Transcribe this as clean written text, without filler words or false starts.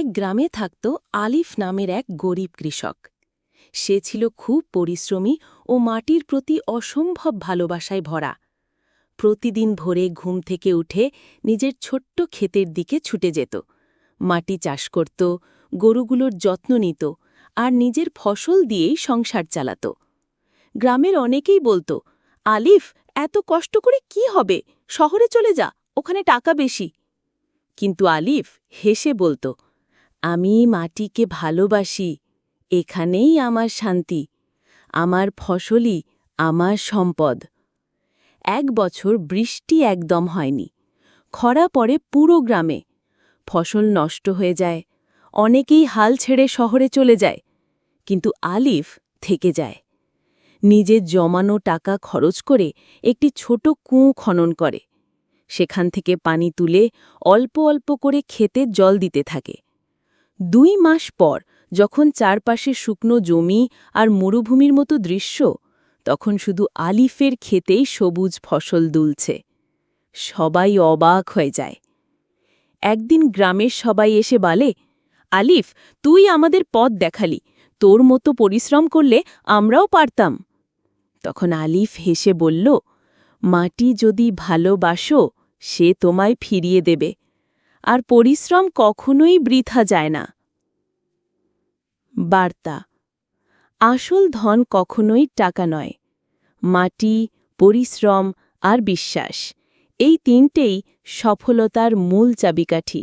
এক গ্রামে থাকত আলিফ নামের এক গরিব কৃষক। সে ছিল খুব পরিশ্রমী ও মাটির প্রতি অসম্ভব ভালোবাসায় ভরা। প্রতিদিন ভোরে ঘুম থেকে উঠে নিজের ছোট্ট ক্ষেতের দিকে ছুটে যেত, মাটি চাষ করত, গরুগুলোর যত্ন নিত আর নিজের ফসল দিয়েই সংসার চালাত। গ্রামের অনেকেই বলত, আলিফ, এত কষ্ট করে কি হবে, শহরে চলে যা, ওখানে টাকা বেশি। কিন্তু আলিফ হেসে বলত, আমি মাটিকে ভালোবাসি, এখানেই আমার শান্তি, আমার ফসলই আমার সম্পদ। এক বছর বৃষ্টি একদম হয়নি, খরা পড়ে পুরো গ্রামে, ফসল নষ্ট হয়ে যায়, অনেকেই হাল ছেড়ে শহরে চলে যায়। কিন্তু আলিফ থেকে যায়। নিজের জমানো টাকা খরচ করে একটি ছোট কুঁয়ো খনন করে, সেখান থেকে পানি তুলে অল্প অল্প করে ক্ষেতে জল দিতে থাকে। 2 মাস পর যখন চারপাশে শুকনো জমি আর মরুভূমির মতো দৃশ্য, তখন শুধু আলিফের ক্ষেতেই সবুজ ফসল দুলছে। সবাই অবাক হয়ে যায়। একদিন গ্রামের সবাই এসে বলে, আলিফ, তুই আমাদের পথ দেখালি, তোর মতো পরিশ্রম করলে আমরাও পারতাম। তখন আলিফ হেসে বলল, মাটি যদি ভালোবাসো সে তোমায় ফিরিয়ে দেবে, আর পরিশ্রম কখনোই বৃথা যায় না। বার্তা: আসল ধন কখনোই টাকা নয়, মাটি, পরিশ্রম আর বিশ্বাস, এই তিনটেই সফলতার মূল চাবিকাঠি।